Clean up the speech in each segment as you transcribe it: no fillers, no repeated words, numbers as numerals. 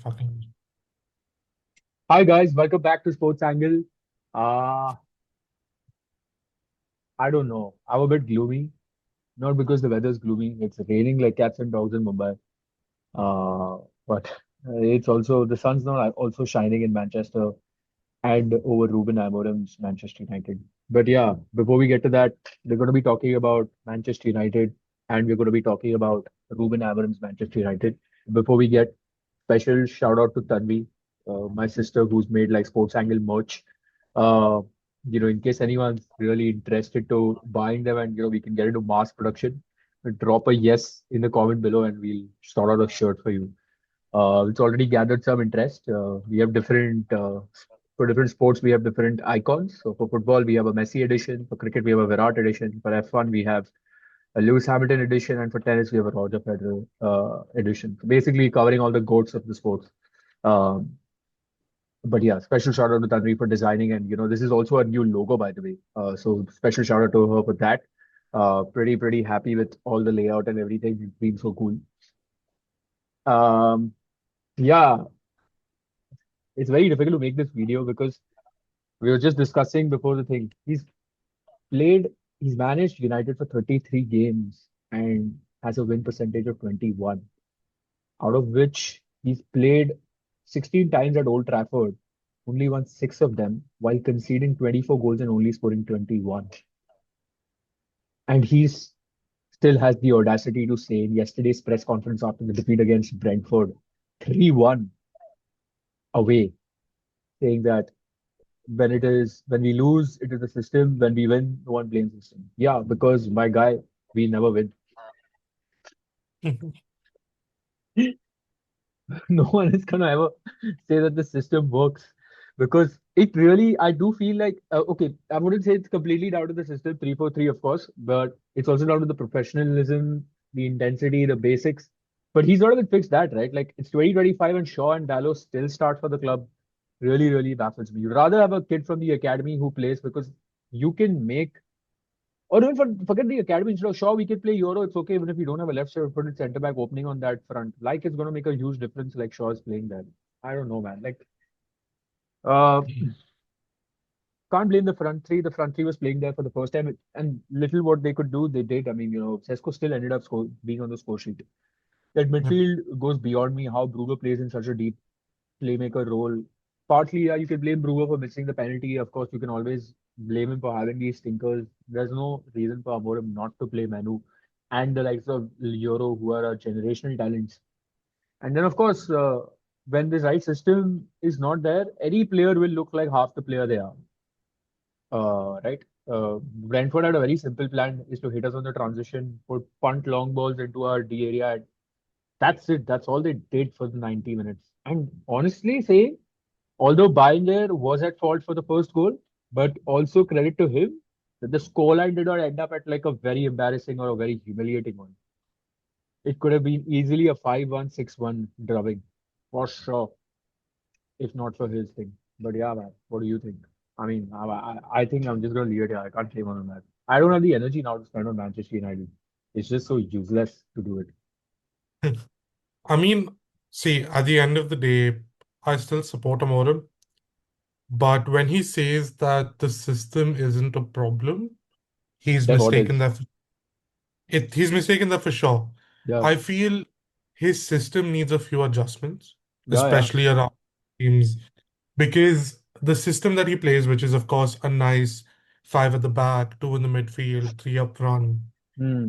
fucking. Hi guys, welcome back to Sports Angle. Uh, I don't know. I'm a bit gloomy, not because the weather's gloomy. It's raining like cats and dogs in Mumbai. But it's also the sun's not also shining in Manchester and over Ruben Amorim's Manchester United. But yeah, before we get to that, we're going to be talking about Manchester United and we're going to be talking about Ruben Amorim's Manchester United. Before we get special shout out to Tanvi, my sister who's made like Sports Angle merch. Uh, in case anyone's really interested to buying them and we can get into mass production, drop a yes in the comment below and we'll sort out a shirt for you. It's already gathered some interest. We have different for different sports. We have different icons. So for football, we have a Messi edition. For cricket, we have a Virat edition. For F1, we have a Lewis Hamilton edition, and for tennis, we have a Roger Federer edition. So basically, covering all the goats of the sports. Um, but yeah, special shout out to Tanvi for designing, and this is also a new logo, by the way. So special shout out to her for that. Pretty happy with all the layout and everything. It's been so cool. Um, yeah, it's very difficult to make this video because we were just discussing before the thing. Played, he's managed United for 33 games and has a win percentage of 21, out of which he's played 16 times at Old Trafford, only won six of them, while conceding 24 goals and only scoring 21. And he's still has the audacity to say in yesterday's press conference after the defeat against Brentford, 3-1 away, saying that when we lose, it is the system. When we win, no one blames the system. Yeah, because my guy, we never win. No one is gonna ever say that the system works because it really, I do feel like, okay, I wouldn't say it's completely down to the system 3-4-3, of course, but it's also down to the professionalism, the intensity, the basics. But he's not even fixed that, right? Like it's 2025 and Shaw and Dallow still start for the club. Really baffles me. You'd rather have a kid from the academy who plays because you can make. Or even forget the academy. Instead of Shaw, we can play Euro. It's okay even if we don't have a left centre back opening on that front. Like it's going to make a huge difference. Like Shaw is playing there. I don't know, man. Like, uh, can't blame the front three. The front three was playing there for the first time, and little what they could do, they did. I mean, Sesko still ended up being on the score sheet. That midfield goes beyond me. How Bruno plays in such a deep playmaker role. Partly, yeah, you can blame Bruno for missing the penalty. Of course, you can always blame him for having these stinkers. There's no reason for Amorim not to play Manu and the likes of Euro, who are generational talents. And then, of course, when this right system is not there, any player will look like half the player they are. Right? Brentford had a very simple plan: is to hit us on the transition, put punt long balls into our D area, and that's it. That's all they did for the 90 minutes. And honestly, saying although Binder was at fault for the first goal, but also credit to him that the scoreline did not end up at like a very embarrassing or a very humiliating one. It could have been easily a 5-1, 6-1 drubbing for sure, if not for his thing. But yeah, man, what do you think? I mean, I think I'm just going to leave it here. I can't claim on that. I don't have the energy now to spend on Manchester United. It's just so useless to do it. I mean, see, at the end of the day, I still support Amorim, but when he says that the system isn't a problem, he's Then what mistaken is? that he's mistaken that for sure. Yeah, I feel his system needs a few adjustments, yeah. especially around teams, because the system that he plays, which is of course a nice five at the back, two in the midfield, three up front. Hmm.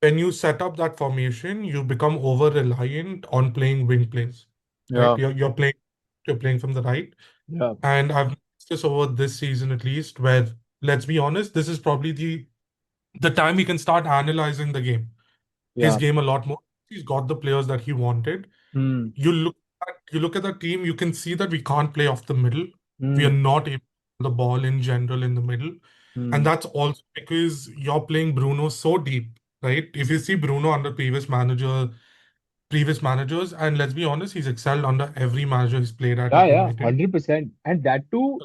When you set up that formation, you become over reliant on playing wing plays, right? Yeah, You're playing from the right, yeah, and I've noticed this over this season at least, where let's be honest, this is probably the time we can start analyzing his yeah. game a lot more. He's got the players that he wanted. Hmm. You look at the team, you can see that we can't play off the middle. We are Hmm. not able to the ball in general in the middle. And Hmm. that's also because you're playing Bruno so deep, right? If you see Bruno under previous managers, and let's be honest, he's excelled under every manager he's played Yeah, at yeah, United. 100%. And that too,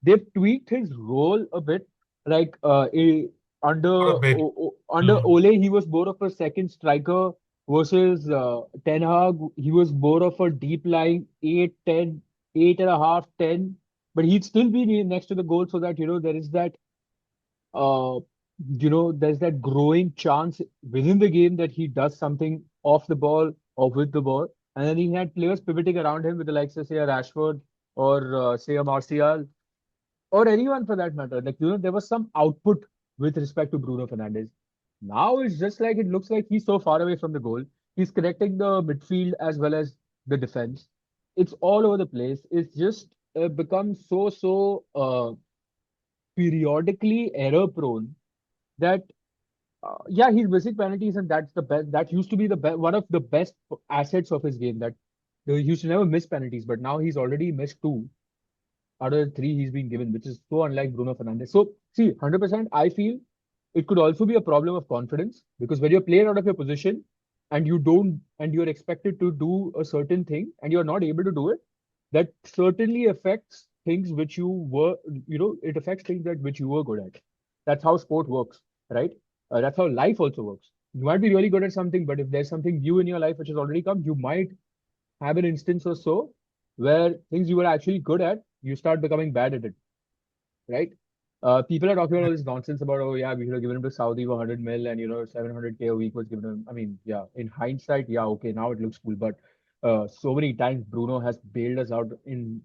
they've tweaked his role a bit. Like under For a very under mm, Ole, he was more of a second striker. versus Ten Hag. He was more of a deep lying 8, 10, 8.5, 10, but he'd still be next to the goal so that, there is that, uh, there's that growing chance within the game that he does something off the ball or with the ball. And then he had players pivoting around him with the likes of, say, a Rashford or, say, a Martial or anyone for that matter. Like, there was some output with respect to Bruno Fernandes. Now it's just like it looks like he's so far away from the goal. He's connecting the midfield as well as the defense. It's all over the place. It's just become so periodically error prone that yeah, he's missing penalties, and that's the best. That used to be one of the best assets of his game. That he used to never miss penalties, but now he's already missed two out of the three he's been given, which is so unlike Bruno Fernandes. So, see, 100%, I feel it could also be a problem of confidence because when you're playing out of your position and you're expected to do a certain thing and you're not able to do it, that certainly affects things which it affects things that which you were good at. That's how sport works, right? That's how life also works. You might be really good at something, but if there's something new in your life which has already come, you might have an instance or so where things you were actually good at, you start becoming bad at it, right? People are talking about all this nonsense about, oh yeah, we should have given him to Saudi for 100 mil and 700K a week was given him. I mean, yeah, in hindsight, yeah, okay, now it looks cool, but so many times Bruno has bailed us out in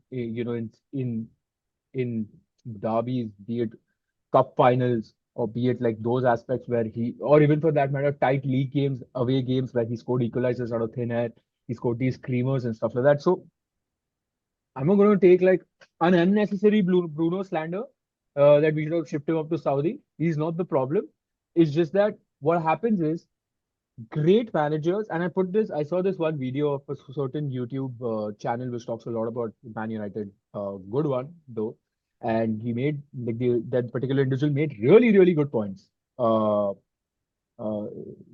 derbies, be it cup finals or be it like those aspects where or even for that matter, tight league games, away games where he scored equalizers out of thin air, he scored these screamers and stuff like that. So I'm not going to take like an unnecessary Bruno slander that we should have shipped him up to Saudi. He's not the problem. It's just that what happens is great managers, and I saw this one video of a certain YouTube channel which talks a lot about Man United, good one though, and he made like that particular individual made really really good points. Uh, uh,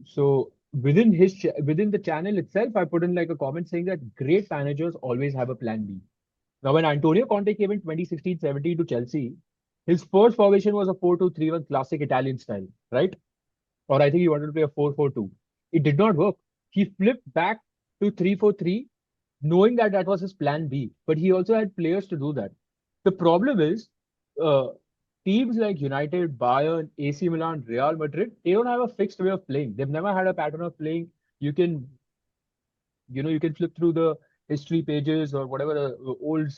so within the channel itself, I put in like a comment saying that great managers always have a plan B. Now, when Antonio Conte came in 2016-17 to Chelsea, his first formation was a 4-2-3-1 classic Italian style, right? Or I think he wanted to play a 4-4-2. It did not work. He flipped back to 3-4-3, knowing that that was his plan B. But he also had players to do that. The problem is, uh, teams like United, Bayern, AC Milan, Real Madrid, they don't have a fixed way of playing. They've never had a pattern of playing. You can you can flip through the history pages or whatever the old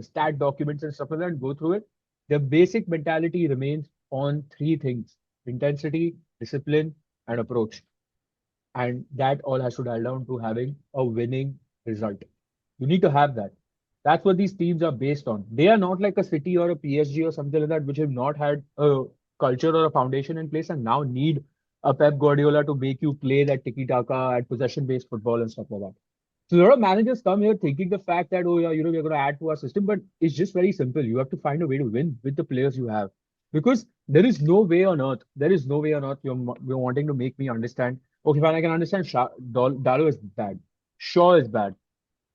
stat documents and stuff like that and go through it. The basic mentality remains on three things: intensity, discipline, and approach. And that all has to dial down to having a winning result. You need to have that. That's what these teams are based on. They are not like a City or a PSG or something like that, which have not had a culture or a foundation in place and now need a Pep Guardiola to make you play that tiki taka and possession based football and stuff like that. So a lot of managers come here thinking the fact that, oh yeah, we're going to add to our system, but it's just very simple. You have to find a way to win with the players you have, because there is no way on earth you're wanting to make me understand. Okay, fine, I can understand Dalo is bad, Shaw is bad,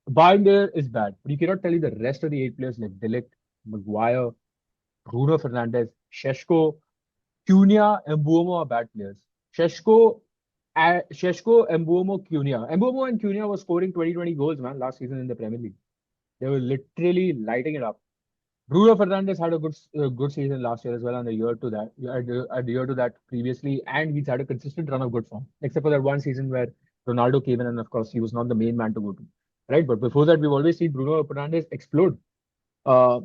Binder is bad, but you cannot tell me the rest of the eight players like Delict, Maguire, Bruno Fernandes, Sheshko, Cunha, and Mbumo are bad players. Sheshko, Mbumo, Cunha. Mbumo and Cunha were scoring 20 goals, man, last season in the Premier League. They were literally lighting it up. Bruno Fernandes had a good season last year as well, and a year to that previously, and he's had a consistent run of good form, except for that one season where Ronaldo came in, and of course he was not the main man to go to, right? But before that, we've always seen Bruno Fernandes explode. Uh,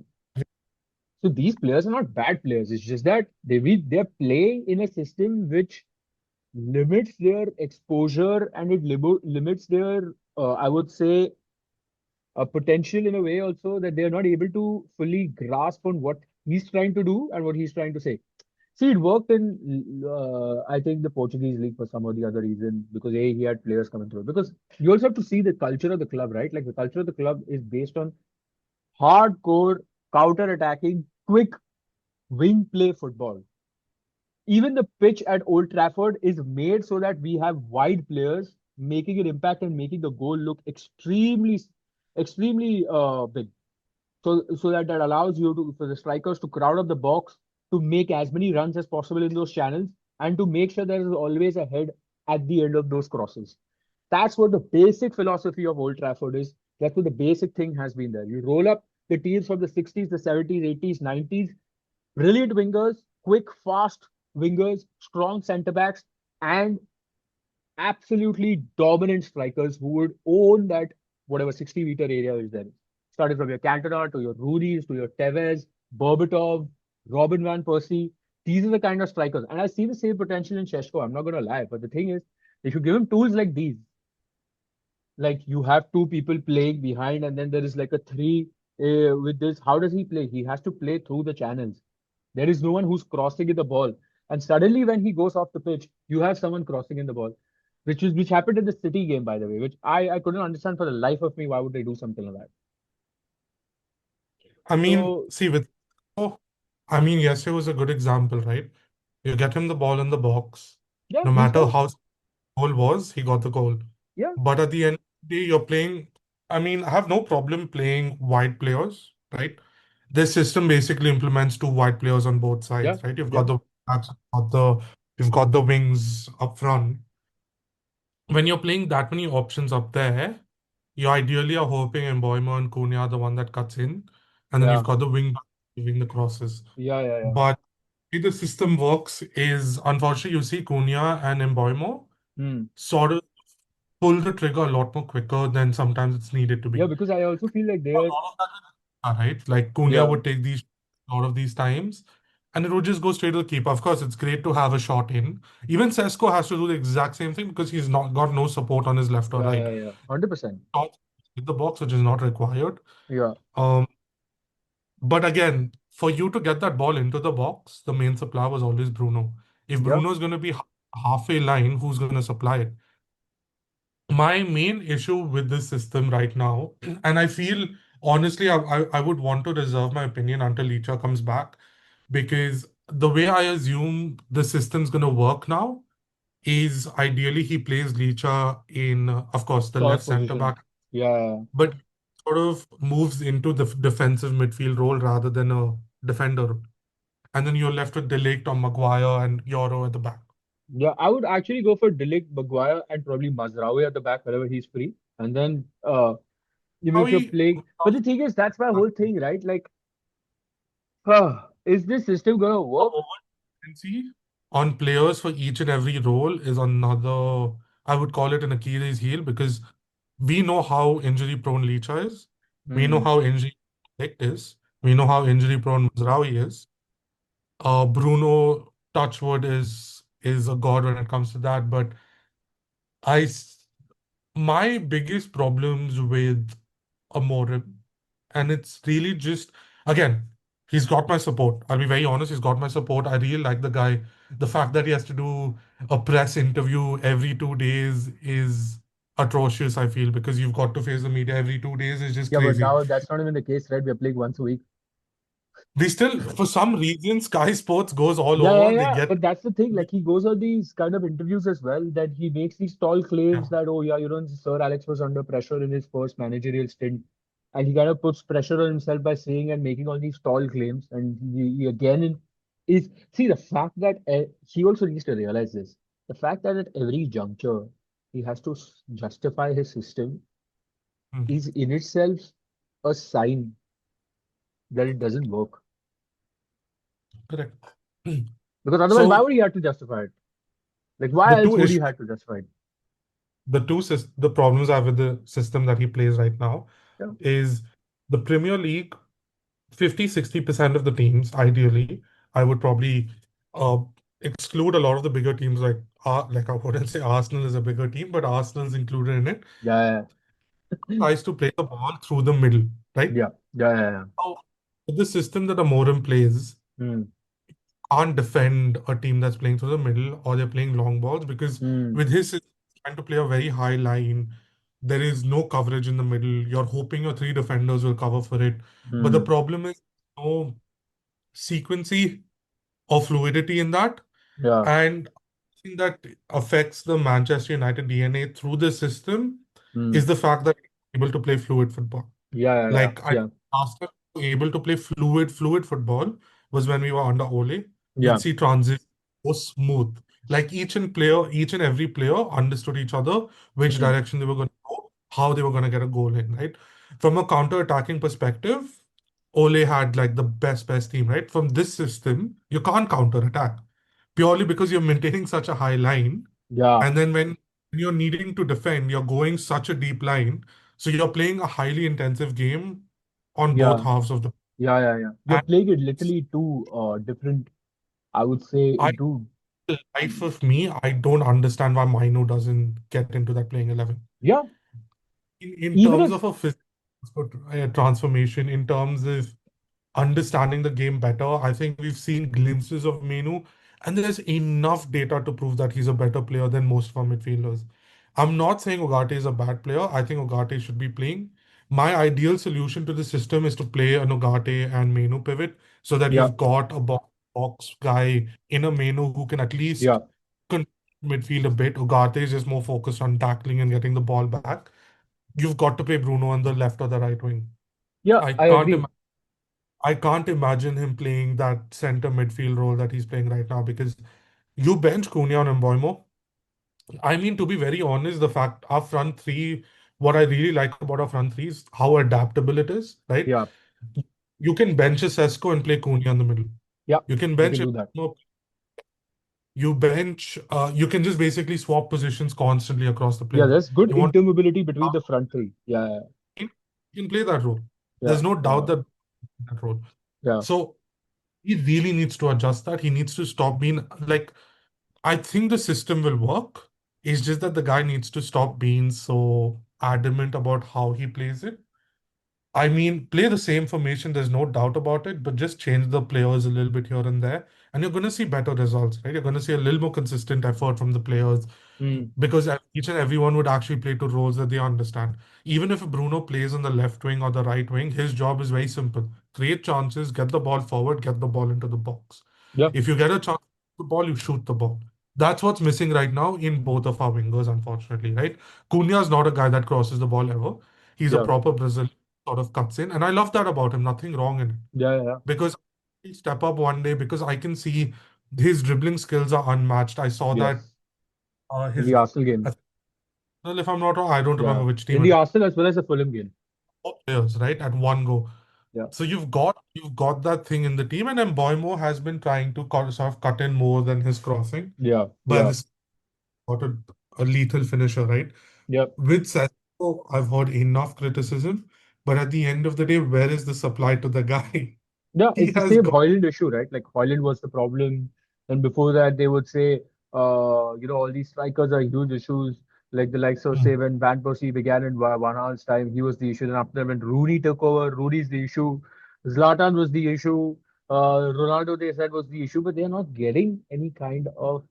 so these players are not bad players. It's just that they're playing in a system which limits their exposure and it limits their, I would say, potential in a way also that they're not able to fully grasp on what he's trying to do and what he's trying to say. See, it worked in, I think, the Portuguese league for some or the other reason because he had players coming through. Because you also have to see the culture of the club, right? Like the culture of the club is based on hardcore counter-attacking, quick wing play football. Even the pitch at Old Trafford is made so that we have wide players making an impact and making the goal look extremely big. So that allows you to for the strikers to crowd up the box to make as many runs as possible in those channels and to make sure there is always a head at the end of those crosses. That's what the basic philosophy of Old Trafford is. That's what the basic thing has been there. You roll up the teams from the 60s, the 70s, 80s, 90s, brilliant wingers, quick, fast wingers, strong centre backs, and absolutely dominant strikers who would own that whatever 60-meter area is there. Starting from your Cantona to your Rooney's to your Tevez, Berbatov, Robin van Persie. These are the kind of strikers. And I see the same potential in Sheshko. I'm not going to lie. But the thing is, if you give him tools like these, like you have two people playing behind, and then there is like a three with this, how does he play? He has to play through the channels. There is no one who's crossing in the ball. And suddenly, when he goes off the pitch, you have someone crossing in the ball, which happened in the City game, by the way, which I couldn't understand for the life of me. Why would they do something like that? I mean, So see, with oh, I mean, yesterday was a good example, right? You get him the ball in the box. yeah, No he matter scores. how goal was, he got the goal. Yeah, But at the end of the day, you're playing. I mean, I have no problem playing wide players, right? This system basically implements two wide players on both yeah, sides, right? You've yeah, got you've got the wings up front. When you're playing that many options up there, you ideally are hoping Mboimo and Cunha are the one that cuts in, and then you've yeah, got the wing back giving the crosses. yeah, yeah, yeah. But the way the system works is, unfortunately, you see Cunha and Mboimo Hmm. sort of pull the trigger a lot more quicker than sometimes it's needed to Yeah, be. because I also feel like A they're lot of that right? Like Cunha yeah, would take these a lot of these times, and it would just go straight to the keeper. Of course, it's great to have a shot in. Even Sesko has to do the exact same thing because he's not got no support on his left or yeah, right. yeah, yeah, 100%. Shots in the box, which is not required. Yeah, Um, but again, for you to get that ball into the box, the main supplier was always Bruno. If yeah, Bruno is going to be halfway line, who's going to supply it? My main issue with this system right now, and I feel honestly, I would want to reserve my opinion until Licha comes back, because the way I assume the system's going to work now is ideally he plays Licha in, of course, the false left center position. back, Yeah, but sort of moves into the defensive midfield role rather than a defender. And then you're left with De Ligt or Maguire and Euro at the back. yeah. I would actually go for Delic, Maguire, and probably Mazraoui at the back wherever he's free. And then even How if you're he, playing, but the thing is, that's my whole thing, right? Like, is this system gonna work? dependency on players for each and every role is another, I would call it an Achilles heel, because we know how injury prone Licha is. We know Hmm. how injury prone is. We know how injury prone Mazraoui is. Bruno Touchwood is a god when it comes to that. But I my biggest problems with Amorim, and it's really just, again, he's got my support. I'll be very honest, he's got my support. I really like the guy. The fact that he has to do a press interview every 2 days is atrocious, I feel, because you've got to face the media every 2 days is just Yeah, but crazy. now that's not even the case, right? We're playing once a week. They still, for some reason, Sky Sports goes all Yeah, yeah, over. They yeah. get, But that's the thing. Like he goes on these kind of interviews as well, that he makes these tall yeah, claims that, oh yeah, Sir Alex was under pressure in his first managerial stint. And he kind of puts pressure on himself by saying and making all these tall claims. And he again is see the fact that he also needs to realize this. The fact that at every juncture he has to justify his system mm, is in itself a sign that it doesn't work. correct. Because otherwise, why So would he have to justify it? Like, the why else two would he issues, have to justify it? the problems I have with the system that he plays right now Yeah, is the Premier League, 50-60% of the teams, ideally, I would probably uh, exclude a lot of the bigger teams like I wouldn't say Arsenal is a bigger team, but Arsenal's included in it. yeah, yeah, Tries to play the ball through the middle, right? yeah, yeah, yeah, yeah. Now, with the system that Amorim plays, Hmm, can't defend a team that's playing through the middle or they're playing long balls, because hmm, with his system, he's trying to play a very high line. There is no coverage in the middle. You're hoping your three defenders will cover for it. But the hmm, problem is no sequency or fluidity in that. yeah, And I think that affects the Manchester United DNA through the system hmm, is the fact that you're able to play fluid football. yeah, yeah, yeah, Like I yeah, last time we were able to play fluid football was when we were under Ole. You'd yeah, see transition so smooth. Like each and every player understood each other, which Hmm. direction they were going to go, how they were going to get a goal in, right? From a counter-attacking perspective, Ole had like the best team, right? From this system, you can't counter-attack purely because you're maintaining such a high line. Yeah, And then when you're needing to defend, you're going such a deep line. So you're playing a highly intensive game on both yeah, halves of the. yeah. You're And playing it literally two different, I would say, I, into. life of me, I don't understand why Mino doesn't get into that playing 11. Yeah, In even terms if, of a physical transformation, in terms of understanding the game better. I think we've seen glimpses of Menu, and there's enough data to prove that he's a better player than most of our midfielders. I'm not saying Ugarte is a bad player. I think Ugarte should be playing. My ideal solution to the system is to play an Ugarte and Menu pivot so that yeah, you've got a box guy in a Menu who can at least yeah, control midfield a bit. Ugarte is just more focused on tackling and getting the ball back. You've got to play Bruno on the left or the right wing. yeah, I I can't agree. I can't imagine him playing that center midfield role that he's playing right now because you bench Cunha and Mbeumo. I mean, to be very honest, the fact our front three, what I really like about our front three is how adaptable it is, right? Yeah, You can bench a Sesko and play Cunha in the middle. yeah, You can you bench can do that. Mbeumo, you can just basically swap positions constantly across the Yeah, pitch. there's good You want intermobility between the front three. Yeah, you can play that role. yeah, There's no yeah, doubt that role. yeah, So he really needs to adjust that. He needs to stop being like I think the system will work. It's just that the guy needs to stop being so adamant about how he plays it. I mean, play the same formation, there's no doubt about it, but just change the players a little bit here and there, and you're going to see better results, right? You're going to see a little more consistent effort from the players mm, because each and everyone would actually play to roles that they understand. Even if Bruno plays on the left wing or the right wing, his job is very simple. Create chances, get the ball forward, get the ball into the box. yeah, If you get a chance to the ball, you shoot the ball. That's what's missing right now in both of our wingers, unfortunately, right? Cunha is not a guy that crosses the ball ever. He's a yeah, proper Brazilian, sort of cuts in, and I love that about him. Nothing wrong in it yeah. because he'll step up one day because I can see his dribbling skills are unmatched. I saw that Yes. In his the Arsenal game. well, if I'm not wrong, I don't remember Yeah. which In team the it Arsenal as well as the Fulham game. was. Players, right? At one go. Yeah, So you've got that thing in the team, and then Boymo has been trying to sort of cut in more than his crossing, yeah, but yeah, this got a lethal finisher, right? yeah. With Sesko, I've heard enough criticism, but at the end of the day, where is the supply to the guy? Yeah, He it's the has same got. Hoyland issue, right? Like Hoyland was the problem. And before that, they would say, all these strikers are huge issues. Like the likes of, Hmm. say, when Van Persie began in Van Gaal's time, he was the issue. Then after that, when Rooney took over, Rooney's the issue. Zlatan was the issue. Ronaldo, they said, was the issue, but they're not getting any kind of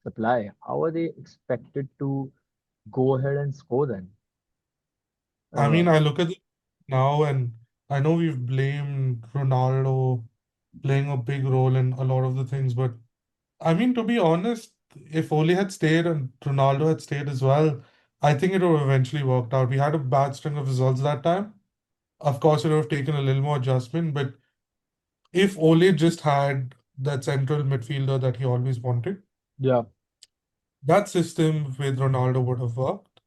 supply. How are they expected to go ahead and score then? I mean, Uh, I look at it now, and I know we've blamed Ronaldo playing a big role in a lot of the things, but I mean, to be honest, if Ole had stayed and Ronaldo had stayed as well, I think it would have eventually worked out. We had a bad string of results that time. Of course, it would have taken a little more adjustment, but if Ole just had that central midfielder that he always wanted, yeah, that system with Ronaldo would have worked.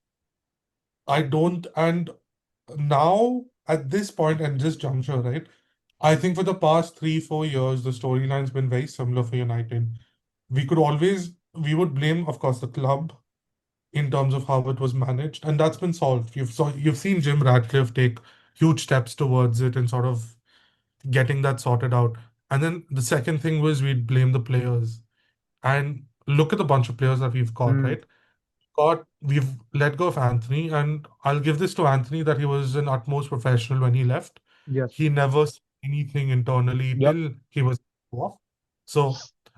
I don't, and now at this point and this juncture, right? I think for the past 3, 4 years, the storyline's been very similar for United. We would blame, of course, the club in terms of how it was managed, and that's been solved. You've seen Jim Ratcliffe take huge steps towards it and sort of getting that sorted out. And then the second thing was we'd blame the players. And look at the bunch of players that we've got, mm, right? We've let go of Anthony, and I'll give this to Anthony that he was an utmost professional when he left. yes, He never said anything internally yep, till he was off. So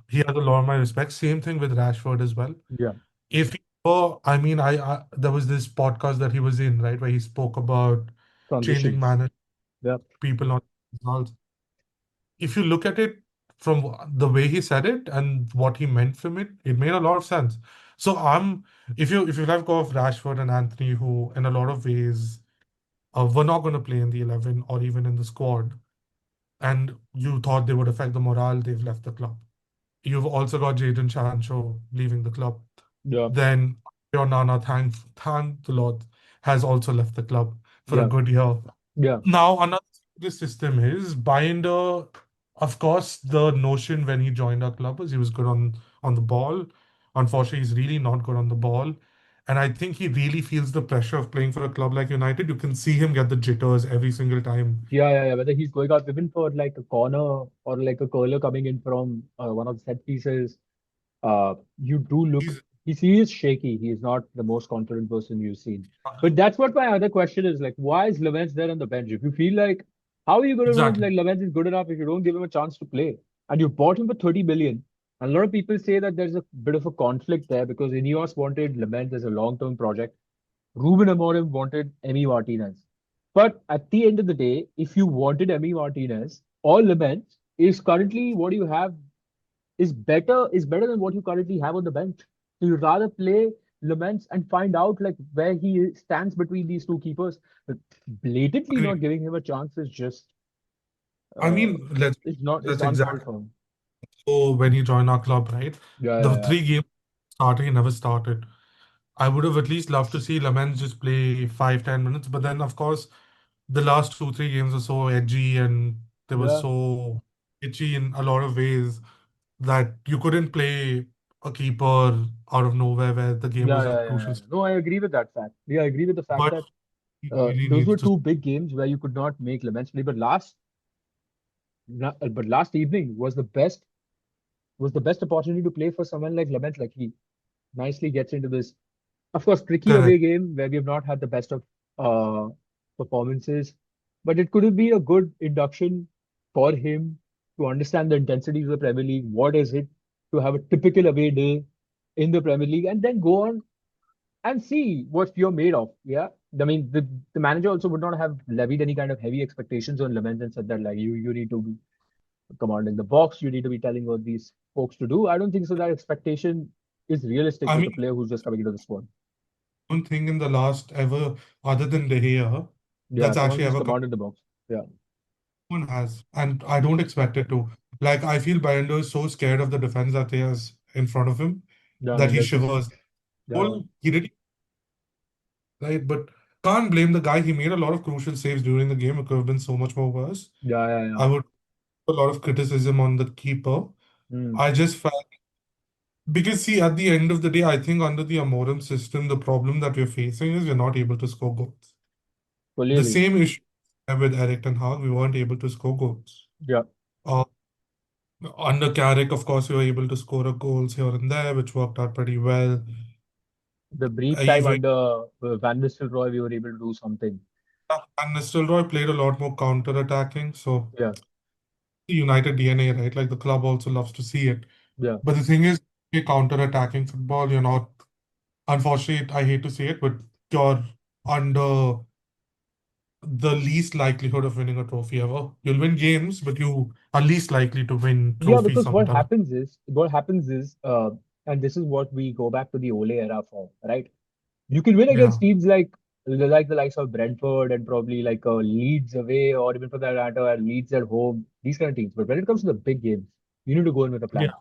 he has a lot of my respect. Same thing with Rashford as well. yeah, If he were, I mean, there was this podcast that he was in, right, where he spoke about changing transitions. management, Yep. people on results. If you look at it from the way he said it and what he meant from it, it made a lot of sense. So if you let go of Rashford and Anthony, who in a lot of ways were not going to play in the 11 or even in the squad, and you thought they would affect the morale, they've left the club. You've also got Jadon Sancho leaving the club. Yeah, Then your Nana, thank the Lord, has also left the club for a yeah, good year. yeah, Now, another thing with the system is Binder, of course, the notion when he joined our club was he was good on the ball. Unfortunately, he's really not good on the ball. And I think he really feels the pressure of playing for a club like United. You can see him get the jitters every single time. yeah. Whether he's going out even for like a corner or like a curler coming in from one of the set pieces, you do look. He's He is shaky. He is not the most confident person you've seen. But that's what my other question is like, why is Lamens there on the bench? If you feel like, how are you going to know exactly. like Lamens is good enough if you don't give him a chance to play? And you bought him for 30 million. And a lot of people say that there's a bit of a conflict there because Ineos wanted Lamens as a long-term project. Ruben Amorim wanted Emi Martinez. But at the end of the day, if you wanted Emi Martinez or Lamens, is currently what you have is better than what you currently have on the bench. So you rather play Laments and find out like where he stands between these two keepers. But blatantly Agreed. not giving him a chance is just I uh, mean, let's it's that's uncalled exactly for. so when he joined our club, right? The Yeah. three games starting, he never started. I would have at least loved to see Lamens just play 5, 10 minutes, but then of course the last 2, 3 games were so edgy and they were Yeah, so itchy in a lot of ways that you couldn't play a keeper out of nowhere where the game was at crucial. No, I agree with that fact. Yeah, I agree with the fact But that he really those needs were to two big games where you could not make Laments play. But last evening was the best opportunity to play for someone like Laments. Like he nicely gets into this, of course, tricky away correct. game where we have not had the best of uh, performances, but it could be a good induction for him to understand the intensities of the Premier League. What is it to have a typical away day in the Premier League, and then go on and see what you're made of. Yeah, I mean, the manager also would not have levied any kind of heavy expectations on Lamens and said that like you need to be commanding the box, you need to be telling what these folks to do. I don't think so. That expectation is realistic I with a mean, player who's just coming into the squad. one thing in the last ever, other than De Gea, Yeah, that's someone actually who's ever come. commanded the box. Yeah, No one has, and I don't expect it to. Like, I feel Bayando is so scared of the defense that he has in front of him yeah. I that mean, he there's this. shivers. Yeah, Well, he did right, but can't blame the guy. He made a lot of crucial saves during the game. It could have been so much more worse. yeah. I would put a lot of criticism on the keeper. Mm, I just felt because see, at the end of the day, I think under the Amorim system, the problem that we're facing is we're not able to score goals. fully The agree. same issue with Eric Ten Hag, we weren't able to score goals. Yeah, Uh, Under Carrick, of course, we were able to score a goals here and there, which worked out pretty well. the brief time Even under Van Nistelrooy, we were able to do something. and Nistelrooy played a lot more counter-attacking, so Yeah, the United DNA, right? Like the club also loves to see it. yeah, But the thing is, counter-attacking football, you're not, unfortunately, I hate to say it, but you're under the least likelihood of winning a trophy ever. You'll win games, but you are least likely to win yeah. trophies Because sometimes. what happens is, and this is what we go back to the Ole era for, right? You can win Yeah. against teams like the likes of Brentford and probably like Leeds away, or even for that matter, Leeds at home. These kind of teams. But when it comes to the big games, you need to go in with a plan. Yeah.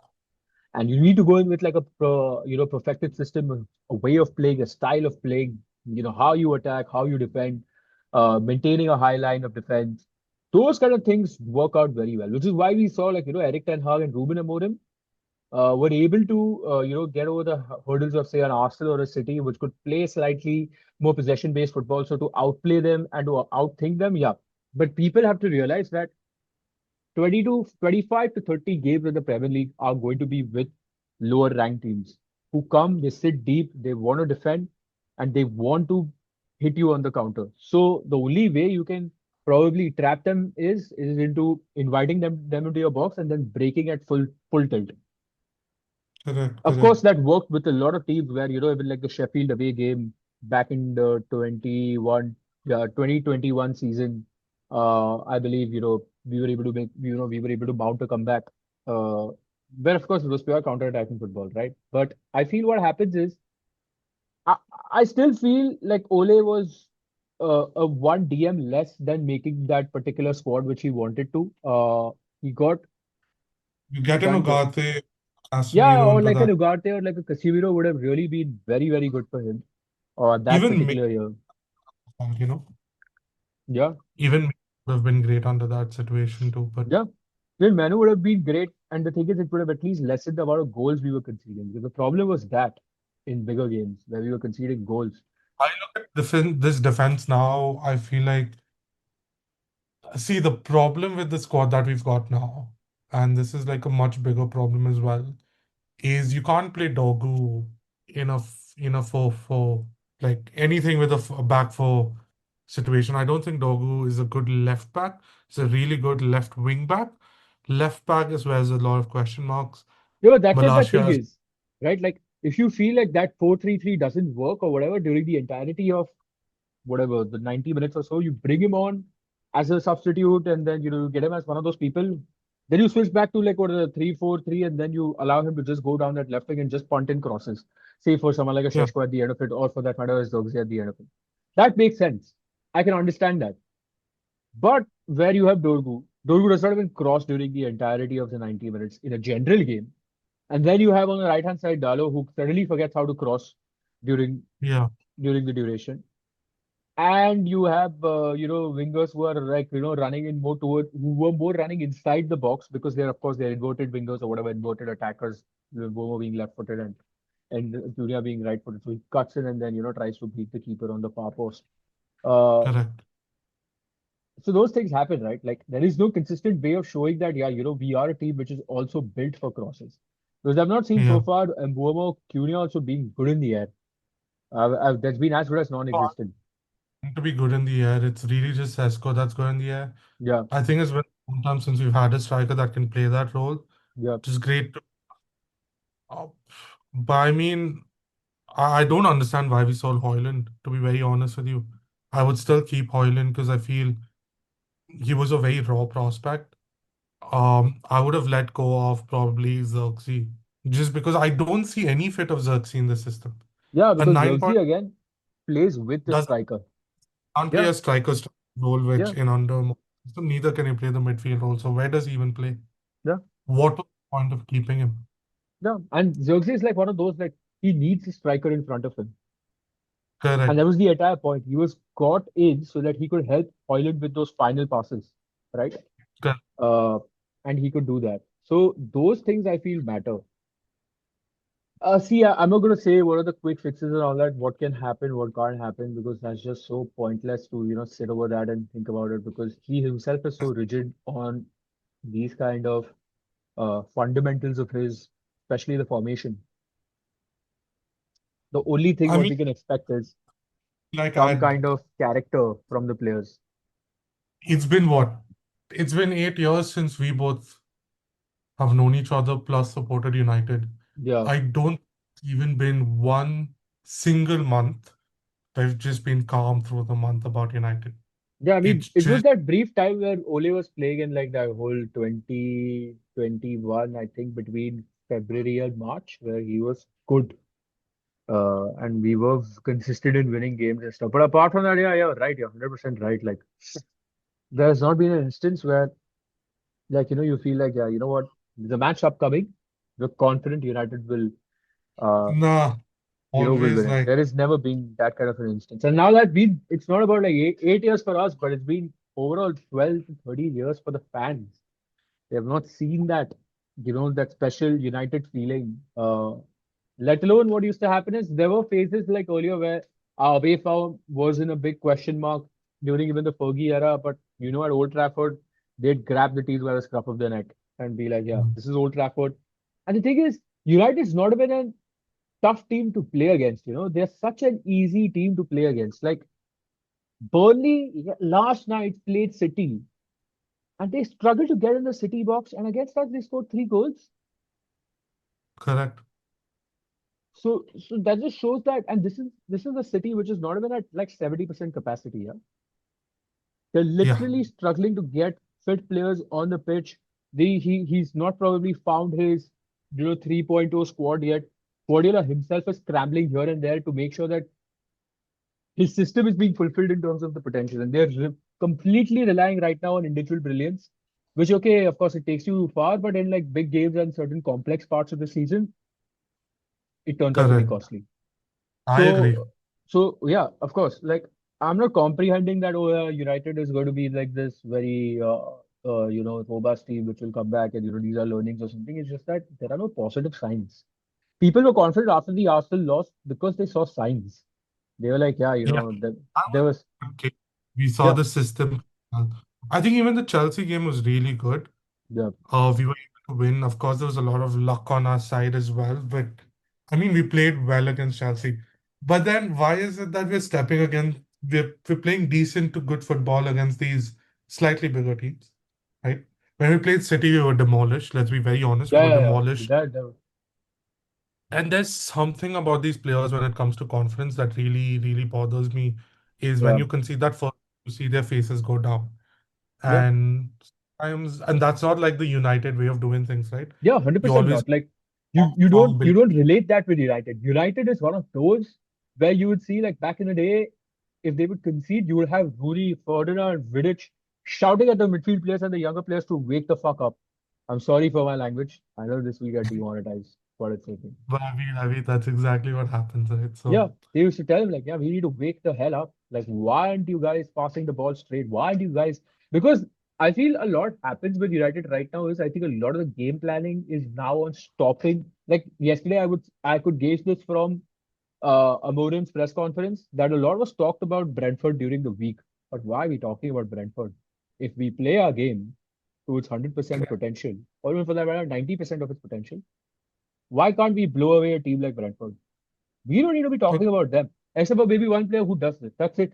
And you need to go in with like a perfected system, a way of playing, a style of playing. How you attack, how you defend, maintaining a high line of defense. Those kind of things work out very well, which is why we saw like Eric Ten Hag and Ruben Amorim were able to get over the hurdles of say an Arsenal or a City, which could play slightly more possession-based football, so to outplay them and to outthink them. Yeah, but people have to realize that 25 to 30 games in the Premier League are going to be with lower ranked teams who come, they sit deep, they want to defend, and they want to hit you on the counter. So the only way you can probably trap them is into inviting them into your box and then breaking at full tilt. Correct. Of course, Correct. that worked with a lot of teams where, even like the Sheffield away game back in the 2021 season, I believe, we were able to we were able to mount a comeback. Uh, where of course it was pure counter-attacking football, right? But I feel what happens is I, I still feel like Ole was a one DM less than making that particular squad which he wanted to. He got You get in done well. Ugarte. Yeah, Casemiro or into like a that. Ugarte or like a Casemiro would have really been very, very good for him that Even Mick, particular year. you know, Yeah, even Mick would have been great under that situation too. But yeah. Then Manu would have been great. And the thing is, it would have at least lessened the amount of goals we were conceding. Because the problem was that in bigger games where we were conceding goals. I look at this defense now. I feel like, see, the problem with the squad that we've got now, and this is like a much bigger problem as well, is you can't play Dogu in a 4-4, like anything with a back four situation. I don't think Dogu is a good left back. He's a really good left wing back. Left back is where there's a lot of question marks. Yeah, but that's what the thing Malacia is, is, right? Like, if you feel like that 4-3-3 doesn't work or whatever during the entirety of whatever, the 90 minutes or so, you bring him on as a substitute and then, you get him as one of those people. Then you switch back to like what a 3-4-3 and then you allow him to just go down that left wing and just punt in crosses. Say for someone like a yeah, Sheshko at the end of it, or for that matter, as Zogzi at the end of it. That makes sense. I can understand that. But where you have Dorgu does not even cross during the entirety of the 90 minutes in a general game. And then you have on the right hand side Dalo who suddenly forgets how to cross during yeah, during the duration. And you have wingers who are like running in more toward who were more running inside the box because they're of course they're inverted wingers or whatever inverted attackers, Bomo being left footed and Julia being right footed. So he cuts in and then tries to beat the keeper on the far post. Uh, correct. so those things happen, right? Like there is no consistent way of showing that we are a team which is also built for crosses. Because I've not seen so Yeah. far Mbuemo Cunha also being good in the air. That's been as good as So I non-existent. think to be good in the air, it's really just Sesko that's good in the air. Yeah, I think it's been a long time since we've had a striker that can play that role, yeah. which is great. Uh, but I mean, I don't understand why we sold Hoyland, to be very honest with you. I would still keep Hoyland because I feel he was a very raw prospect. I would have let go of probably Xerxes just because I don't see any fit of Xerxes in the system. Yeah, A because 9 point Xerxes again plays with the doesn't striker. can't play Yeah, a striker's role, which yeah, in under system, neither can he play the midfield role. So where does he even play? yeah, What was the point of keeping him? yeah. And Xerxes is like one of those like he needs a striker in front of him. And that Correct. was the entire point. He was got in so that he could help Hoyland with those final passes, right? Correct. Uh, and he could do that. So those things I feel matter. See, I'm not going to say what are the quick fixes and all that, what can happen, what can't happen, because that's just so pointless to, sit over that and think about it because he himself is so rigid on these kind of fundamentals of his, especially the formation. The only thing I what mean, we can expect is like some I, kind of character from the players. it's been what? It's been 8 years since we both have known each other plus supported United. Yeah. I don't even been one single month that I've just been calm through the month about United. Yeah, I mean, It's it was just that brief time where Ole was playing in like that whole 2021, I think, between February and March, where he was good. And we were consistent in winning games and stuff. But apart from that, yeah, yeah, right, you're 100% right. Like, there's not been an instance where, like, you feel like, yeah, you know what, the match upcoming, we're confident United will, uh, nah, will always win it. like There has never been that kind of an instance. And now that it's not about like 8 years for us, but it's been overall 12 to 13 years for the fans. They have not seen that, that special United feeling. Let alone what used to happen is there were phases like earlier where our away form was in a big question mark during even the Fergie era. But at Old Trafford, they'd grab the team by the scruff of the neck and be like, yeah, this is Old Trafford. And the thing is, United's not even a tough team to play against. They're such an easy team to play against. Like Burnley last night played City and they struggled to get in the City box. And against us, they scored 3 goals. correct. So that just shows that, and this is a city which is not even at like 70% capacity. Yeah, they're Yeah, literally struggling to get fit players on the pitch. He's not probably found his 3.0 squad yet. Guardiola himself is scrambling here and there to make sure that his system is being fulfilled in terms of the potential, and they're completely relying right now on individual brilliance, which okay, of course, it takes you far, but in like big games and certain complex parts of the season, it turns out to be Correct. costly. I agree. So yeah, of course, like I'm not comprehending that United is going to be like this very robust team which will come back and these are learnings or something. It's just that there are no positive signs. People were confident after the Arsenal loss because they saw signs. They were like, yeah, Yeah. I there was was okay. We saw yeah, the system. I think even the Chelsea game was really good. yeah, We were able to win. Of course, there was a lot of luck on our side as well. But I mean, we played well against Chelsea. But then why is it that we're stepping again? We're playing decent to good football against these slightly bigger teams, right? When we played City, we were demolished. Let's be very honest, we were yeah. demolished. That And there's something about these players when it comes to confidence that really, really bothers me is when yeah, you can see that first, you see their faces go down. yeah. And sometimes, and that's not like the United way of doing things, right? Yeah, You 100% always not. Like strong you belief. don't relate that with United. United is one of those where you would see like back in the day, if they would concede, you would have Rooney, Ferdinand, Vidic shouting at the midfield players and the younger players to wake the fuck up. I'm sorry for my language. I know this will get demonetized for its sake. But I mean, that's exactly what happens, right? So, Yeah, they used to tell him like, yeah, we need to wake the hell up. Like, why aren't you guys passing the ball straight? Why aren't you guys? Because I feel a lot happens with United right now is I think a lot of the game planning is now on stopping. Like yesterday, I could gauge this from Amorim's press conference that a lot was talked about Brentford during the week. But why are we talking about Brentford? If we play our game to its 100% potential, or even for that matter, 90% of its potential, why can't we blow away a team like Brentford? We don't need to be okay. talking about them, except for maybe one player who does this. That's it.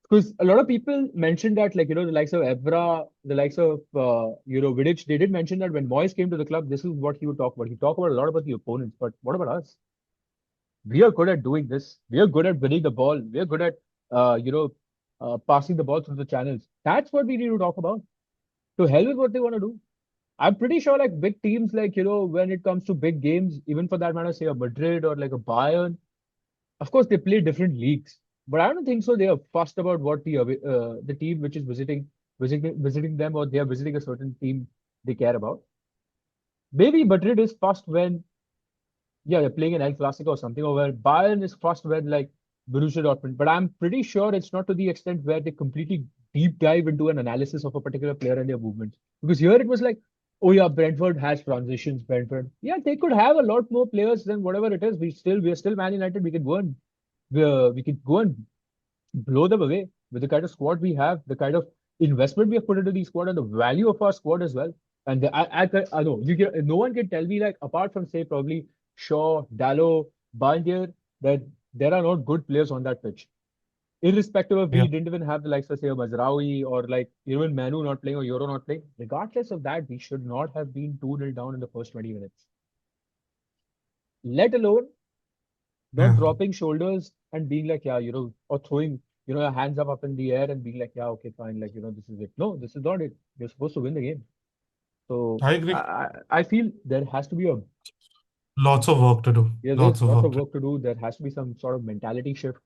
Because a lot of people mentioned that, like, the likes of Evra, the likes of, Vidic, they did mention that when Moyes came to the club, this is what he would talk about. He talked about a lot about the opponents, but what about us? We are good at doing this. We are good at winning the ball. We are good at, passing the ball through the channels. That's what we need to talk about. To hell with what they want to do. I'm pretty sure, like, big teams, like, when it comes to big games, even for that matter, say a Madrid or like a Bayern, of course, they play different leagues, but I don't think so. They are fussed about what the team which is visiting them, or they are visiting a certain team they care about. Maybe Madrid is fussed when they're playing an El Clasico or something, or where Bayern is fussed when like Borussia Dortmund. But I'm pretty sure it's not to the extent where they completely deep dive into an analysis of a particular player and their movements. Because here it was like, oh yeah, Brentford has transitions. Brentford, yeah, they could have a lot more players than whatever it is. We are still Man United. We could go and blow them away with the kind of squad we have, the kind of investment we have put into the squad, and the value of our squad as well. And I know no one can tell me like apart from say probably Shaw, Dallo, Bandier that there are not good players on that pitch. Irrespective of Yeah, we didn't even have the likes of say Mazraoui or like even Manu not playing or Euro not playing. Regardless of that, we should not have been 2-0 down in the first 20 minutes. Let alone not yeah. dropping shoulders and being like, yeah, or throwing, your hands up in the air and being like, yeah, okay, fine, like, this is it. No, this is not it. You're supposed to win the game. So I I, agree. I I feel there has to be Lots of work to do. there's Lots of lots of work to work to do. There has to be some sort of mentality shift.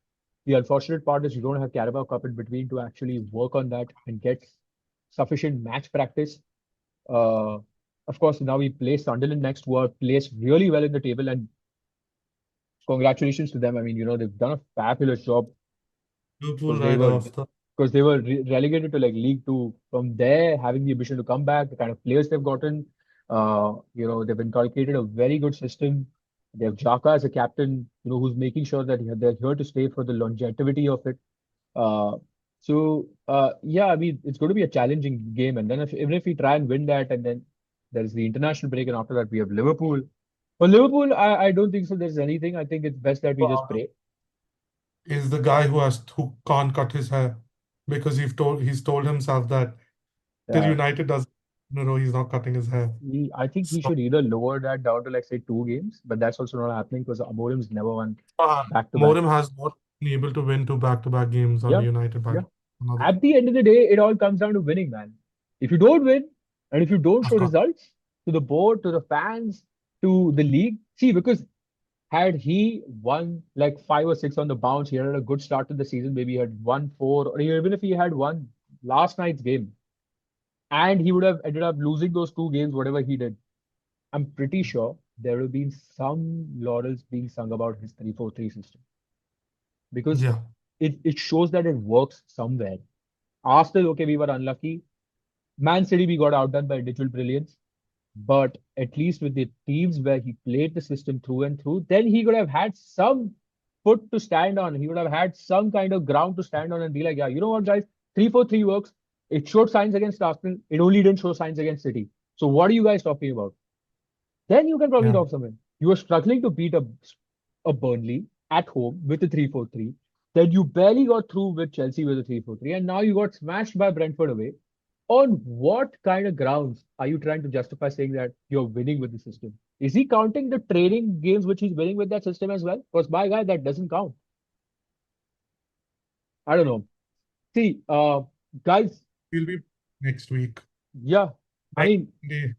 The unfortunate part is you don't have Carabao Cup in between to actually work on that and get sufficient match practice. Uh, of course, now we play Sunderland next, who are placed really well in the table, and congratulations to them. I mean, they've done a fabulous job do. Liverpool because they right were after. because they were relegated to like League Two. From there, having the ambition to come back, the kind of players they've gotten, they've inculcated a very good system. They have Jaka as a captain, who's making sure that they're here to stay for the longevity of it. Uh, yeah, I mean, it's going to be a challenging game. And then even if we try and win that, and then there's the international break, and after that we have Liverpool. For Liverpool, I don't think so. There's anything. I think it's best that we just pray. Is the guy who can't cut his hair because he's told himself that till Uh, United does in a row he's not cutting his hair. I think he So should either lower that down to like say 2 games, but that's also not happening because Amorim's never won back to back. Morim has not been able to win two back-to-back games under Yeah, United back. yeah. Another, At the end of the day, it all comes down to winning, man. If you don't win, and if you don't of show course. results to the board, to the fans, to the league, see, because had he won like 5 or 6 on the bounce, he had a good start to the season. Maybe he had won 4, or even if he had won last night's game, and he would have ended up losing those two games, whatever he did, I'm pretty sure there will be some laurels being sung about his 3-4-3 system because Yeah. it shows that it works somewhere. Arsenal, okay, we were unlucky. Man City, we got outdone by individual brilliance. But at least with the teams where he played the system through and through, then he could have had some foot to stand on. He would have had some kind of ground to stand on and be like, yeah, you know what, guys, 3-4-3 works. It showed signs against Arsenal. It only didn't show signs against City. So what are you guys talking about? Then you can probably Yeah. talk something. You were struggling to beat a Burnley at home with a 3-4-3. Then you barely got through with Chelsea with a 3-4-3. And now you got smashed by Brentford away. On what kind of grounds are you trying to justify saying that you're winning with the system? Is he counting the training games which he's winning with that system as well? Because my guy, that doesn't count. I don't know. See, guys, We'll be next week. yeah. I Next mean, day.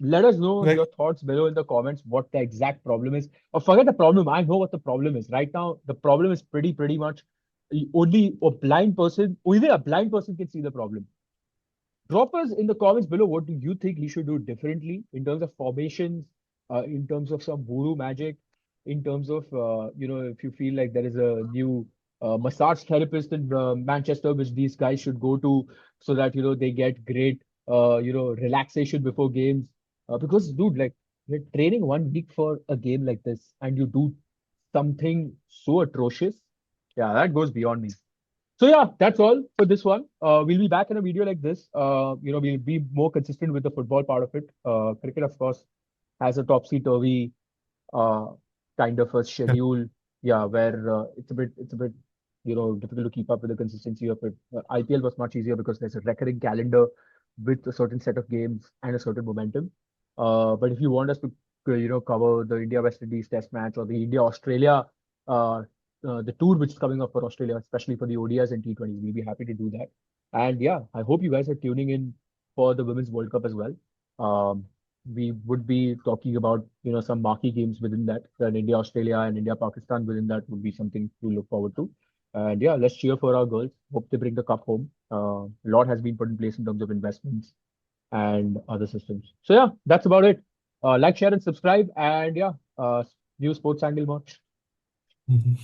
let us know Like your thoughts below in the comments what the exact problem is. Or forget the problem. I know what the problem is. Right now, the problem is pretty much only a blind person, or even a blind person can see the problem. Drop us in the comments below what do you think he should do differently in terms of formations, in terms of some voodoo magic, in terms of if you feel like there is a new massage therapist in Manchester which these guys should go to so that they get great relaxation before games. Because dude, like you're training 1 week for a game like this and you do something so atrocious. Yeah, that goes beyond me. So yeah, that's all for this one. We'll be back in a video like this. We'll be more consistent with the football part of it. Cricket, of course, has a topsy-turvy uh, kind of a yeah. schedule. Yeah, where it's a bit difficult to keep up with the consistency of it. IPL was much easier because there's a recurring calendar with a certain set of games and a certain momentum. But if you want us to cover the India West Indies Test match or the India Australia uh, the tour which is coming up for Australia, especially for the ODIs and T20s, we'll be happy to do that. And yeah, I hope you guys are tuning in for the Women's World Cup as well. Um, we would be talking about some marquee games within that. Then India Australia and India Pakistan within that would be something to look forward to. And yeah, let's cheer for our girls. Hope they bring the cup home. A lot has been put in place in terms of investments and other systems. So yeah, that's about it. Like, share, and subscribe. And yeah, new sports angle merch. Mhm.